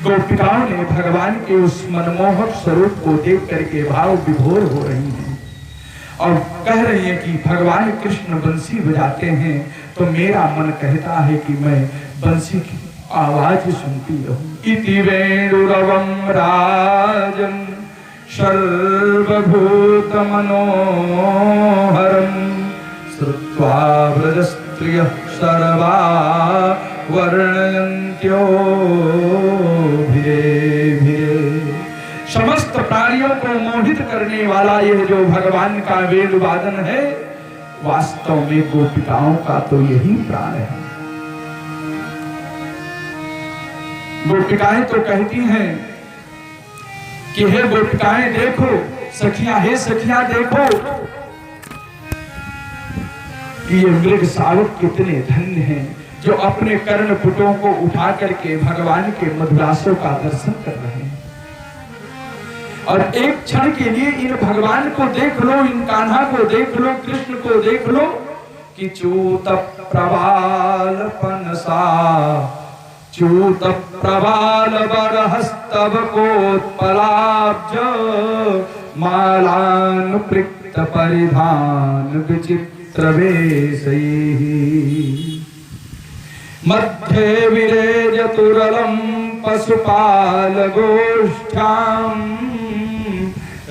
गोपिकाओं ने भगवान के उस मनमोहक स्वरूप को देख करके भाव विभोर हो रही हैं और कह रही हैं कि भगवान कृष्ण बंसी बजाते हैं तो मेरा मन कहता है कि मैं बंसी की आवाज सुनती रहूं। इति वेणुरवं राजन् सर्वभूत मनोहरं श्रुत्वा व्रजस्त्रियः सर्वा वर्णयन्त्यो भिरे भिरे। समस्त प्राणियों को मोहित करने वाला यह जो भगवान का वेद वादन है, वास्तव में गोपिकाओं का तो यही प्राण है। गोपिकाएं तो कहती हैं कि हे गोपिकाएं देखो, सखियां हे सखियां देखो कि ये मृग शावक कितने धन्य हैं जो अपने कर्ण पुटों को उठा करके भगवान के मधुरासों का दर्शन कर रहे हैं। और एक क्षण के लिए इन भगवान को देख लो, इन कान्हा को देख लो, कृष्ण को देख लो कि च्यूत प्रवाल पनसा च्यूत प्रवाल बरहस्तव कोत्पलाब्ज मालानुपृक्त परिधान विचित्र वेशैः मध्ये विरेजतुरलं पशुपाल गोष्ठ्याम्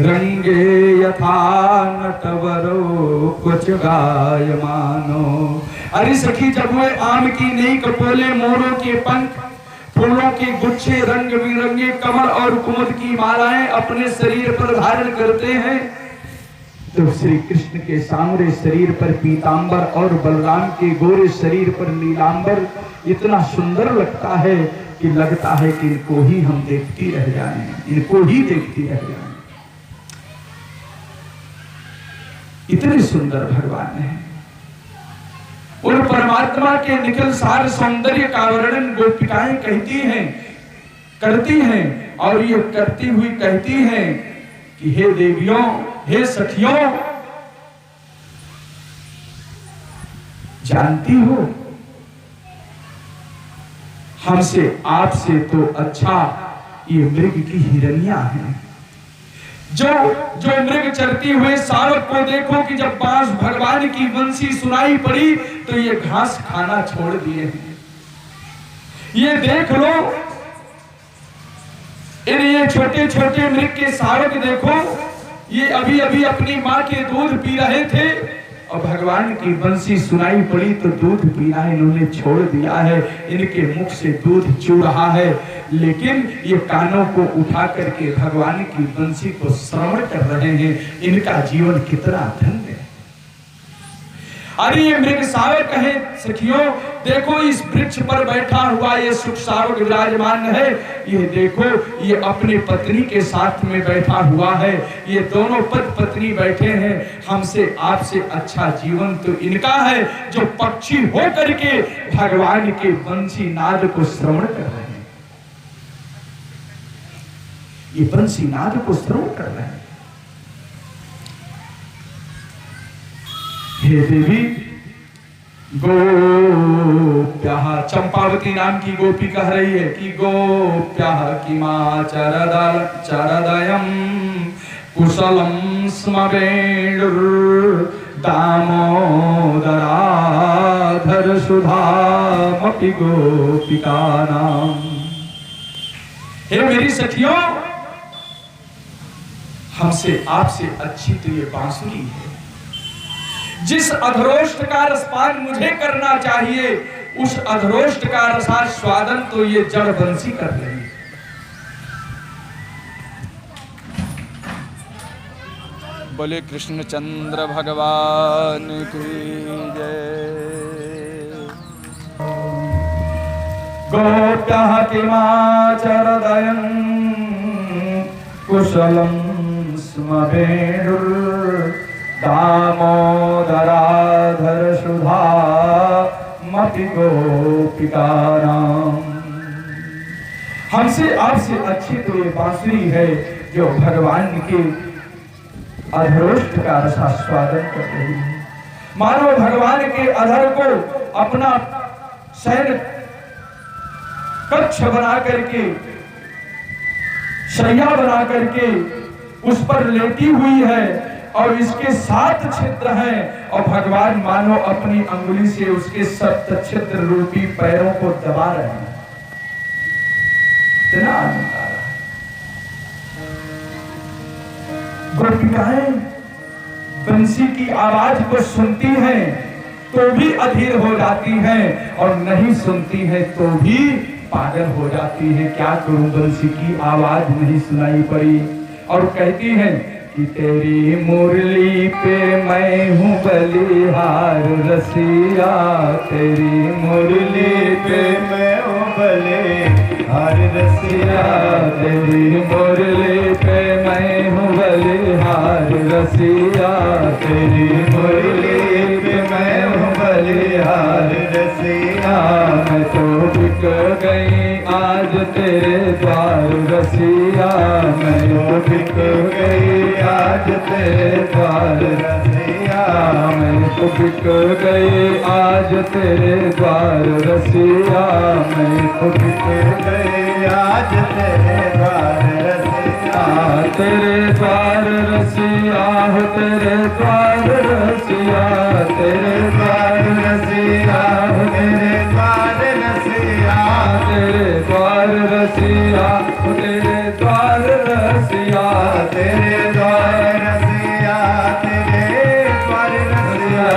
रंगे यथा नटवरो कुछ गायमानो। अरे सखी, जब वे आम की नई कपोले, मोरों के पंख, फूलों के गुच्छे, रंग बिरंगे कमल और कुमुद की मालाएं अपने शरीर पर धारण करते हैं तो श्री कृष्ण के सांवरे शरीर पर पीतांबर और बलराम के गोरे शरीर पर नीलांबर इतना सुंदर लगता है कि लगता है कि इनको ही हम देखती रह जाएं, इनको ही देखती रह जाएं। इतने सुंदर भगवान है। उन परमात्मा के निखिल सार सौंदर्य का वर्णन गोपिकाएं कहती हैं, करती हैं और ये करती हुई कहती हैं कि हे देवियों, हे सखियों, जानती हो हमसे आपसे तो अच्छा ये मृग की हिरनियां हैं। जो मृग चरती हुए शावक को देखो कि जब बांस भगवान की बंसी सुनाई पड़ी तो ये घास खाना छोड़ दिए हैं। ये देख लो, ये छोटे छोटे मृग के शावक देखो, ये अभी अभी अपनी माँ के दूध पी रहे थे और भगवान की बंसी सुनाई पड़ी तो दूध पीना इन्होंने छोड़ दिया है। इनके मुख से दूध चू रहा है, लेकिन ये कानों को उठा करके भगवान की बंसी को श्रवण कर रहे हैं। इनका जीवन कितना धन्य है। अरे ये मृग शावक है सखियों, देखो इस वृक्ष पर बैठा हुआ ये सुख शावक विराजमान है। ये देखो, ये अपने पत्नी के साथ में बैठा हुआ है। ये दोनों पति पत्नी बैठे हैं। हमसे आपसे अच्छा जीवन तो इनका है जो पक्षी हो करके भगवान के बंसी नाद को श्रवण कर रहे हैं। ये बंसी नाद को श्रवण कर रहे हैं। हे देवी, गोप्यः, चंपावती नाम की गोपी कह रही है कि गोप्यः किमा चरदयम् कुशलं स्म वेणुर्दामोदराधर सुधामपि गोपिकानाम्। हे मेरी सखियों, हमसे आपसे अच्छी तो ये बांसुरी है। जिस अधरोष्ट का रसपान मुझे करना चाहिए, उस अधरोष्ट का रसास्वादन तो ये जड़ बंसी कर रही है। बोले कृष्णचंद्र भगवान की जय। गोप्यः किमाचरदयन् कुशलं स्म वेणुर्दामोदराधर सुधामपि गोपिकानाम्। हमसे आपसे अच्छी तो ये बांसुरी है जो भगवान के अधरोष्ठ का रसास्वादन कर रही है। मानो भगवान के अधर को अपना शयन कक्ष बना करके शैया बना करके उस पर लेटी हुई है और इसके 7 छिद्र हैं और भगवान मानो अपनी अंगुली से उसके 7 छिद्र रूपी पैरों को दबा रहे हैं। इतना आनंद आ रहा है। गोपिकाएं बंसी की आवाज को सुनती हैं तो भी अधीर हो जाती हैं और नहीं सुनती है तो भी पागल हो जाती है। क्या करूं, बंसी की आवाज नहीं सुनाई पड़ी। और कहती हैं कि तेरी मुरली पे मैं हूँ बलिहार रसिया, तेरी मुरली पे मैं हूँ बलिहार रसिया, तेरी मुरली पे मैं हूँ बलिहार रसिया, तेरी मुरली पे मैं हूँ बलिहार रसिया। मैं तो बिक गई आज तेरे द्वार रसिया, मैं तो बिक गई आज तेरे द्वार रसिया, मैं तो बिक गई आज तेरे द्वार रसिया, मैं तो बिक गई आज तेरे द्वार रसिया। तेरे द्वार रसिया हो, तेरे द्वार रसिया, तेरे द्वार रसिया हो, तेरे द्वार रसिया, तेरे द्वार रसिया हो, तेरे द्वार रसिया, तेरे द्वार रसिया, तेरे द्वार रसिया।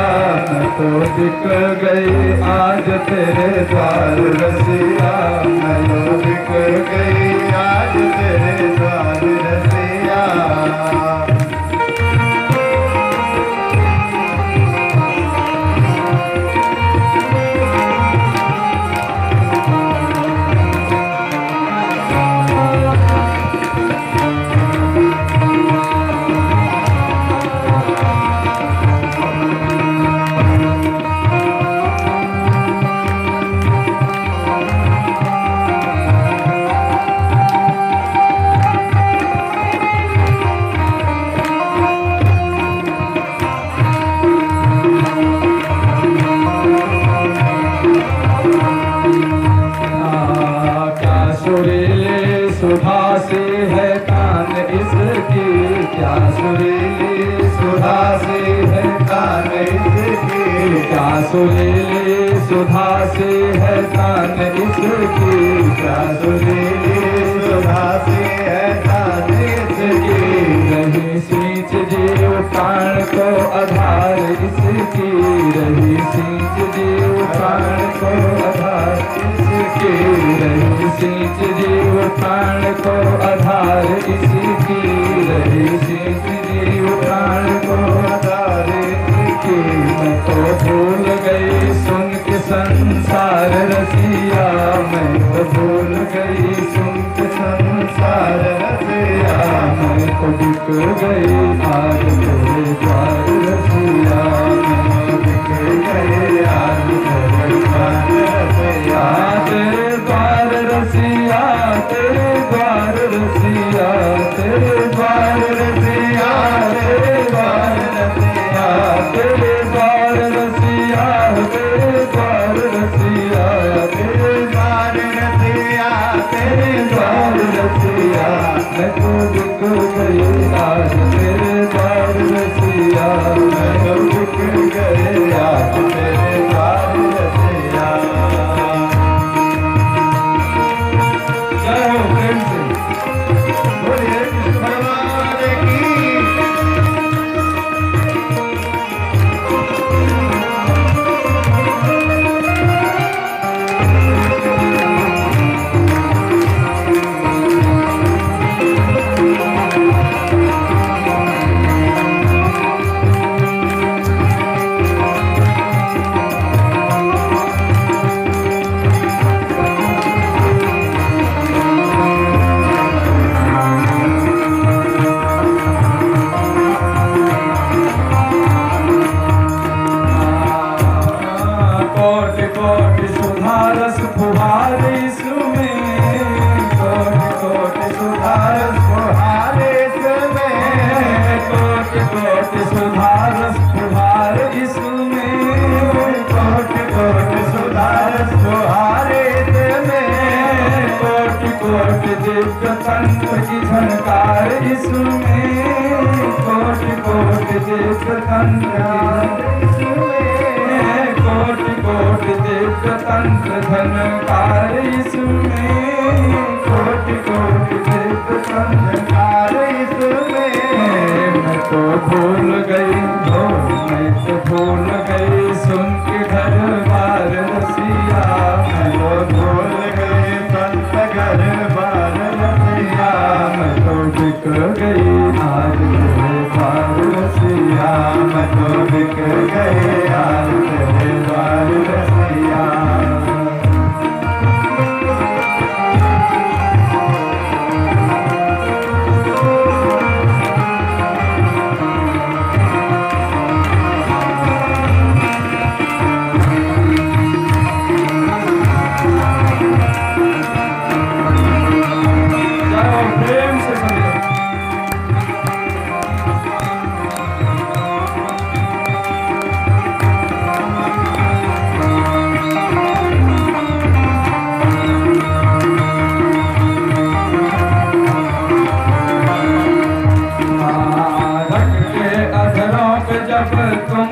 मैं तो बिक गई आज तेरे द्वार रसिया, मैं तो बिक गई आज तेरे द्वार रसिया। सुधा से है कान इसकी, क्या सुरीली सुधा से है कान इसकी, क्या सुरीली सुधा से है कान इसकी, क्या सुरीली सुधा से है कान इसकी। रही सींच जीव प्राण को आधार इसकी, रही सींच जीव प्राण को आधार इसकी, रही सींच जीव प्राण को आधार इसकी, रही सींच जीव प्राण को आधार इसकी। मैं तो भूल गई सुन के संसार रसिया, मैं तो भूल गई सुन के संसार रसिया, मैं तो बिक गई आज तेरे द्वार रसिया, मैं तो बिक गई आज तेरे द्वार रसिया। तेरे द्वार रसिया, तेरे द्वार रसिया, तेरे द्वार रसिया, तेरे द्वार रसिया, तेरे द्वार रसिया, तेरे द्वार रसिया, तेरे द्वार रसिया, तेरे द्वार रसिया। मैं तो बिक गई आज तेरे द्वार रसिया, मैं तो बिक गई आज तेरे द्वार रसिया। जय हो प्रेम से बोलिए कृष्ण भगवान की। कोटि दिव्य तंत्र की झनकार इसमें, कोटि कोटि दिव्य तंत्र इसमें, कोटि कोटि दिव्य तंत्र झनकार इसमें, कोटि कोटि दिव्य झनकार इसमें। मैं तो भूल गई हो, मैं तो भूल गई सुन के घर बार रसिया, मैं तो भूल गई सुन के घर बार रसिया, मैं तो बिक गई आज तेरे बार रसिया, मैं तो बिक गई आज तेरे बार रसिया। जब तुम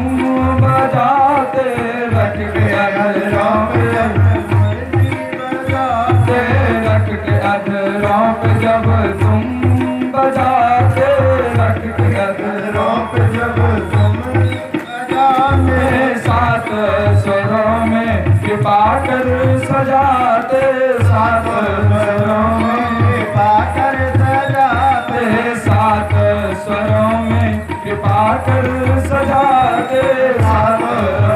बजाते रट के अधरों पे, बजाते रट के अधरों पे, जब तुम बजाते रट के अधरों पे, जब तुम बजाते सात स्वरों में कृपा कर सजाते, सात स्वरों में कृपा कर सजाते, सात स्वरों में कृपा कर सजाते, सात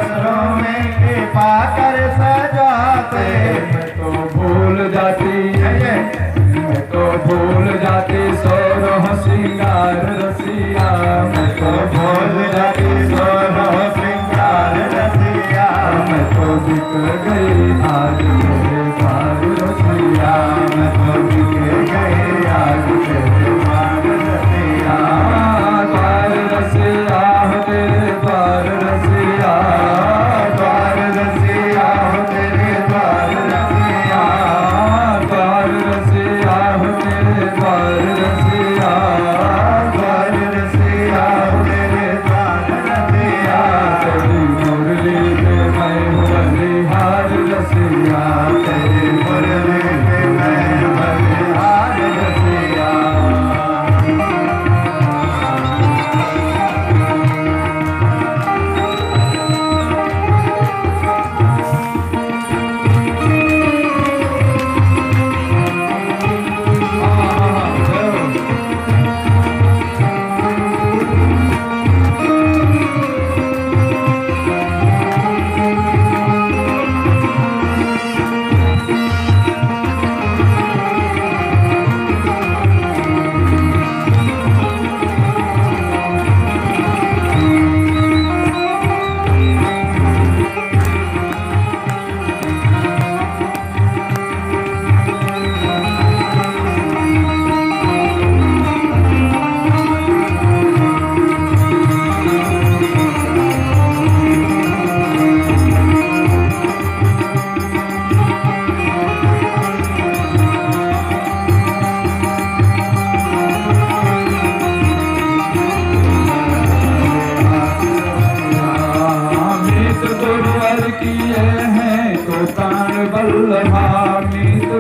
स्वरों में कृपा कर सजाते। मैं तो भूल जाती, मैं तो भूल जाती सोरह श्रृंगार रसिया, मैं तो भूल जाती सोरह श्रृंगार रसिया, मैं तो बिक गई आज तेरे बार रसिया, मैं तो बिक गई आज तेरे बार रसिया। बार रसिया तेरे बार रसिया, बार रसिया तेरे बार रसिया, बार रसिया तेरे बार रसिया, बार रसिया तेरे बार रसिया। तेरी मुरली पे मैं हूँ बलिहार रसिया, तेरी मुरली पे मैं हूँ बलिहार रसिया।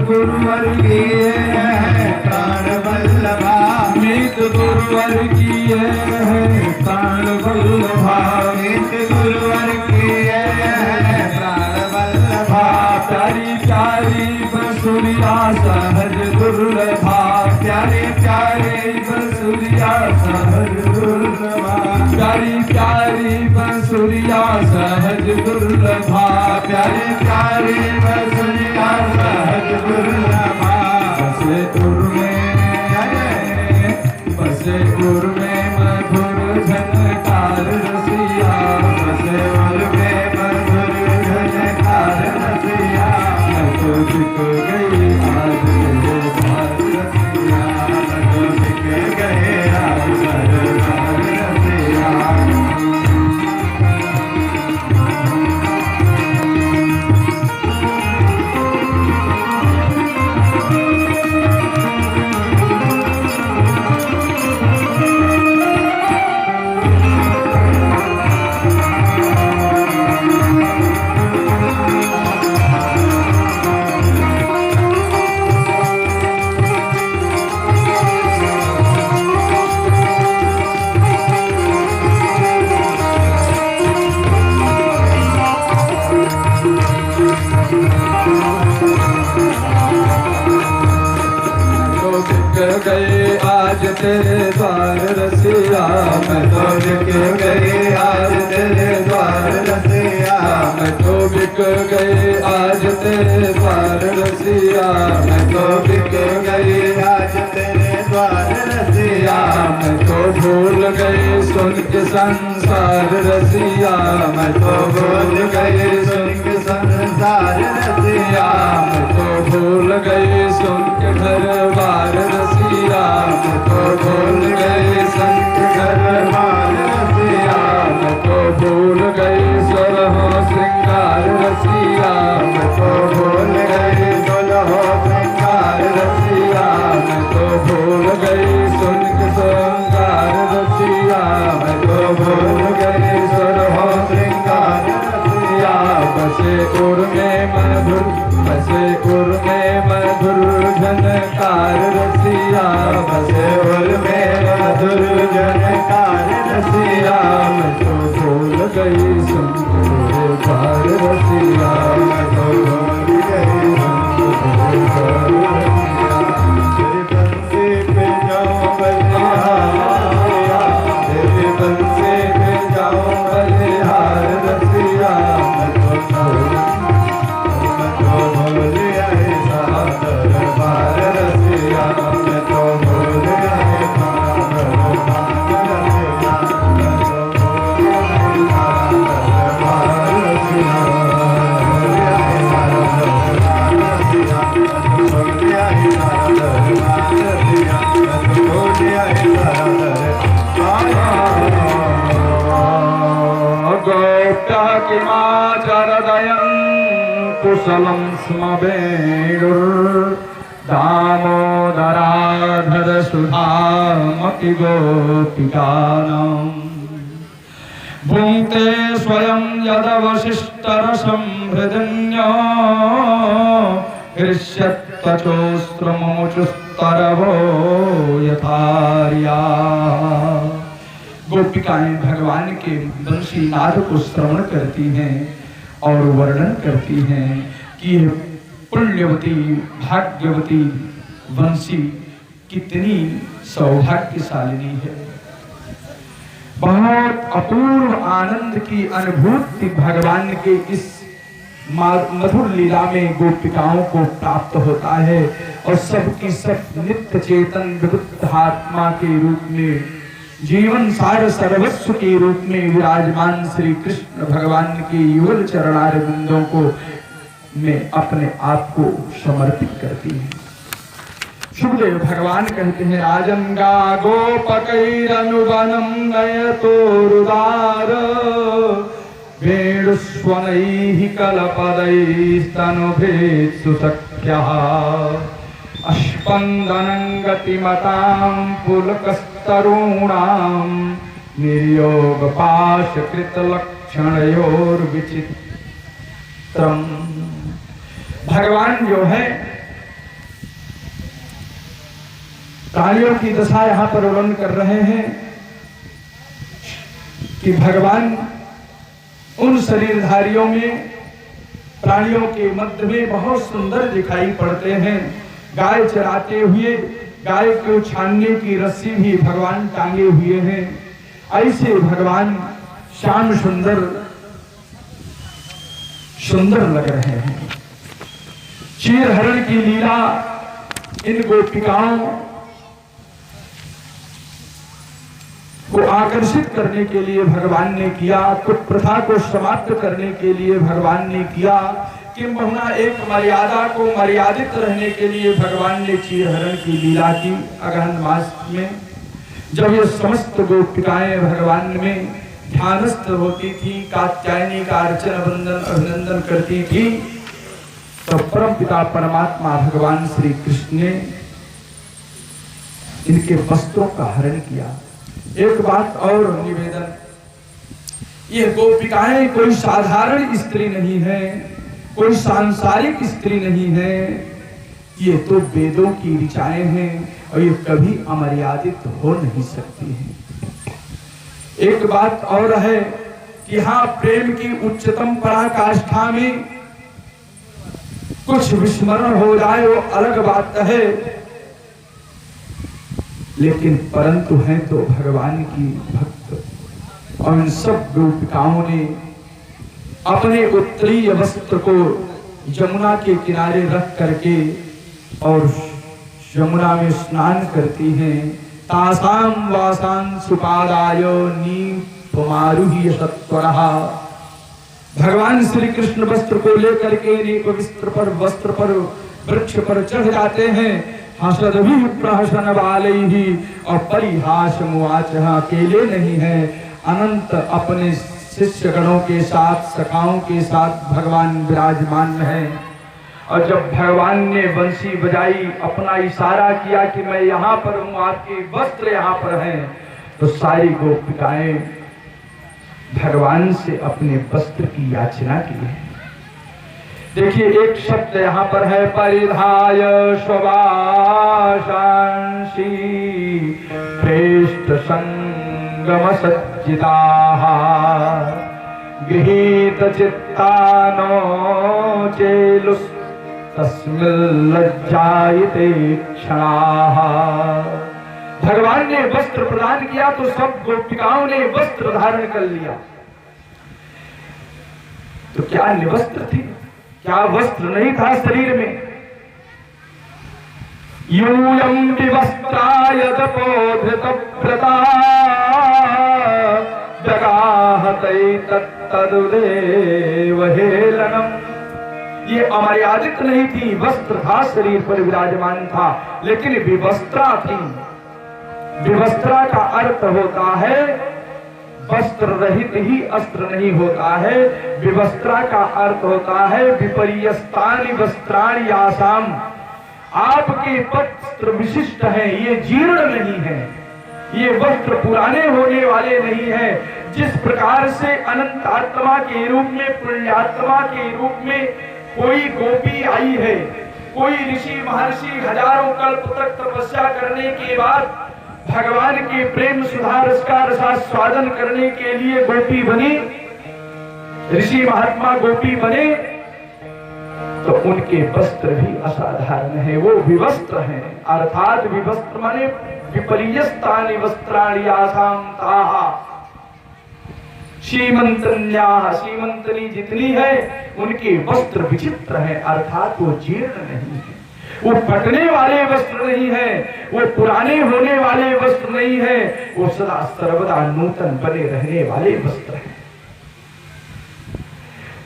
गुरुवर किए हैं प्राण वल्लभा, मीत गुरुवर किए हैं प्राण वल्लभा, मीत गुरुवर किए हैं प्राण वल्लभा। प्यारी प्यारी बंसुरिया सहज दुर्लभा, प्यारी प्यारी बंसुरिया सहज दुर्लभा, प्यारी प्यारी बंसुरिया सहज दुर्लभा, प्यारी प्यारी बंसुरिया सहज दुर्लभा। बसे उर में, बसे उर में मधुर झनकार रसिया, बसे उर में मधुर झनकार रसिया। मैं तो बिक गई आज तेरे बार रसिया, मैं तो बिक गई आज तेरे बार रसिया। बिक गए आज तेरे द्वार रसिया, मैं तो बिक गए आज तेरे द्वार रसिया, मैं तो बिक गए आज तेरे द्वार रसिया, मैं तो बिक गए आज तेरे द्वार रसिया, मैं तो भूल गए सुन के संसार रसिया, मैं तो भूल गए सुन के संसार रसिया, मैं तो भूल गए सुन के घर बार रसिया, मैं तो भूल गए सुन के घर बार रसिया, मैं तो भूल गए सोलहो श्रृंगार रसिया, मैं तो भूल गए सोलहो श्रृंगार रसिया, मैं तो भूल गए सुन के श्रृंगार रसिया, मैं तो भूल गए सोलहो श्रृंगार रसिया, बसे उर में मधुर, बसे उर में मधुर झनकार रसिया, बसे उर में मधुर झनकार रसिया, मैं तो भूल गई सुन के द्वार रसिया, मैं तो भूल गई सुन के द्वार रसिया, तेरे बंसे पे जाऊं बलिहार, तेरे बंसे पे जाऊं बलिहार रसिया, मैं तो भूल आए दरबार रसिया, मैं तो भूल आए कुशलं स्म दामोदराधर सुधामति गोपिकानां भुङ्क्ते स्वयं यदवशिष्टरसं हृदन्यो हृष्यत्वचोस्त्रमोचुस्तरवो यथार्या। गोपिकाएं भगवान के बंशी नाद को श्रवण करती हैं और वर्णन करती हैं कि पुण्यवती भाग्यवती वंशी कितनी सौभाग्यशालिनी है। बहुत अपूर्व आनंद की अनुभूति भगवान के इस मधुर लीला में गोपिकाओं को प्राप्त होता है और सबकी सब नित्य चेतन विबुद्ध आत्मा के रूप में जीवन सार सर्वस्व के रूप में विराजमान श्री कृष्ण भगवान के युगल चरणारविंदों को में अपने आप को समर्पित करती है। सुखदेव भगवान कहते हैं राजंगा गोपकैरनुवनं नयतोरुदार वेणुस्वनैः कलपदैस्तनुभेत्सु सख्यः अस्पन्दनं गतिमतां पुलकस्तरूणां निर्योगपाशकृतलक्षणयोर्विचित्रम्। भगवान जो है प्राणियों की दशा यहाँ पर वर्णन कर रहे हैं कि भगवान उन शरीरधारियों में प्राणियों के मध्य में बहुत सुंदर दिखाई पड़ते हैं। गाय चराते हुए गाय को छानने की रस्सी भी भगवान टांगे हुए हैं। ऐसे भगवान श्याम सुंदर सुंदर लग रहे हैं। क्षीर हरण की लीला इन गोपिकाओं को आकर्षित करने के लिए भगवान ने किया, कुछ प्रथा को समाप्त करने के लिए भगवान ने किया, किंबहुना एक मर्यादा को मर्यादित रहने के लिए भगवान ने क्षीर हरण की लीला की। अगहन मास में जब ये समस्त गोपिकाएं भगवान में ध्यानस्थ होती थी, कात्यायनी का अर्चन अभिनंदन करती थी, तो परम पिता परमात्मा भगवान श्री कृष्ण ने इनके वस्त्रों का हरण किया। एक बात और निवेदन, ये गोपिकाएं कोई साधारण स्त्री नहीं है, कोई सांसारिक स्त्री नहीं है, ये तो वेदों की ऋचाएं हैं और ये कभी अमर्यादित हो नहीं सकती हैं। एक बात और है कि हाँ, प्रेम की उच्चतम पराकाष्ठा में कुछ विस्मरण हो जाए वो अलग बात है, लेकिन परंतु हैं तो भगवान की भक्त। और इन सब गोपिकाओं ने अपने उत्तरीय वस्त्र को यमुना के किनारे रख करके और यमुना में स्नान करती हैं। तासाम वासां सुपादाय नीपमारुह्य सत्वरः। भगवान श्री कृष्ण वस्त्र को लेकर के नीप वस्त्र पर वृक्ष पर चढ़ जाते हैं। हसदभि प्रहसन वालैहि और परिहासमुवाचः। अकेले नहीं है, अनंत अपने शिष्य गणों के साथ, सखाओं के साथ भगवान विराजमान है। और जब भगवान ने बंसी बजाई, अपना इशारा किया कि मैं यहाँ पर हूँ, आपके वस्त्र यहाँ पर हैं, तो सारी गोपिकाएं भगवान से अपने वस्त्र की याचना की है। देखिए एक शब्द यहाँ पर है, परिधाय स्ववासांसि प्रेष्ठ संगम सज्जिताः गृहीत चित्तानो चेलुस् तस्मिन् लज्जायते क्षणाः। भगवान ने वस्त्र प्रदान किया तो सब गोपिकाओं ने वस्त्र धारण कर लिया। तो क्या निवस्त्र थी? क्या वस्त्र नहीं था शरीर में? यूयं विवस्त्राय तपोधृतव्रता जगाहते तत्तदेव हेलनम्। ये अमर्यादित नहीं थी, वस्त्र था, शरीर पर विराजमान था, लेकिन विवस्त्रा थी। विवस्त्रा का अर्थ होता है वस्त्र रहित ही अस्त्र नहीं होता है। विवस्त्रा का अर्थ होता है विपर्यस्तानि वस्त्राणि आसाम। आपके वस्त्र विशिष्ट हैं, ये जीर्ण नहीं है, ये वस्त्र पुराने होने वाले नहीं है। जिस प्रकार से अनंत आत्मा के रूप में, पुण्यात्मा के रूप में कोई गोपी आई है, कोई ऋषि महर्षि हजारों कल्प तक तपस्या करने के बाद भगवान के प्रेम सुधा रस का रसास्वादन करने के लिए गोपी बनी, ऋषि महात्मा गोपी बने, तो उनके वस्त्र भी असाधारण है, वो विवस्त्र हैं। अर्थात विवस्त्र माने विपर्यस्तानि वस्त्राणि आसाम ताः। श्रीमंतन्याः, श्रीमंतनी जितनी है उनके वस्त्र विचित्र हैं, अर्थात वो जीर्ण नहीं है, वो फटने वाले वस्त्र नहीं है, वो पुराने होने वाले वस्त्र नहीं है, वो सदा सर्वदा नूतन बने रहने वाले वस्त्र हैं।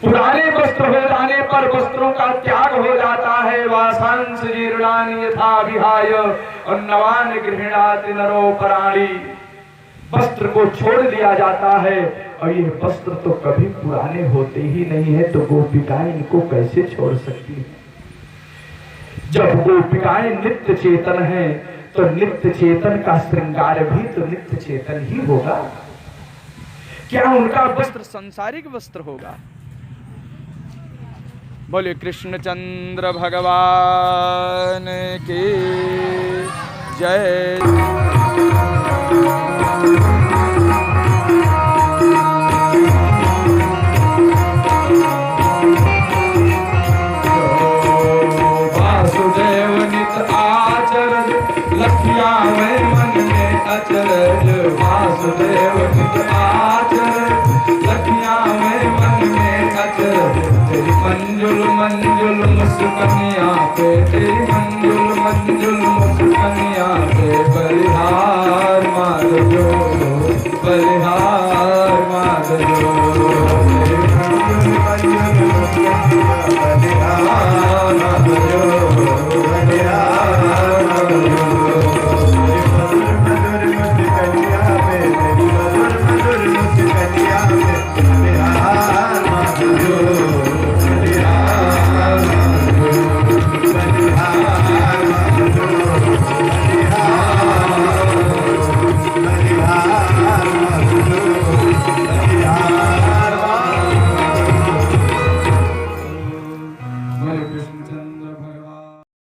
पुराने वस्त्र हो जाने पर वस्त्रों का त्याग हो जाता है। वासांस जीर्णानि यथा विहाय और नवान गृह्णाति नरो पराणि। वस्त्र को छोड़ दिया जाता है और ये वस्त्र तो कभी पुराने होते ही नहीं है, तो गोपिकाएं इनको कैसे छोड़ सकती है? जब गोपिकाएं नित्य चेतन है तो नित्य चेतन का श्रृंगार भी तो नित्य चेतन ही होगा। क्या उनका वस्त्र सांसारिक वस्त्र होगा? बोले कृष्णचंद्र भगवान की जय। वासुदेव नित आचरज लखिया में मन में अचरज। वासुदेव नित आचरज लखिया में मन में अचरज। तेरी मंजुल मंजुल मुस्कनिया पे तेरी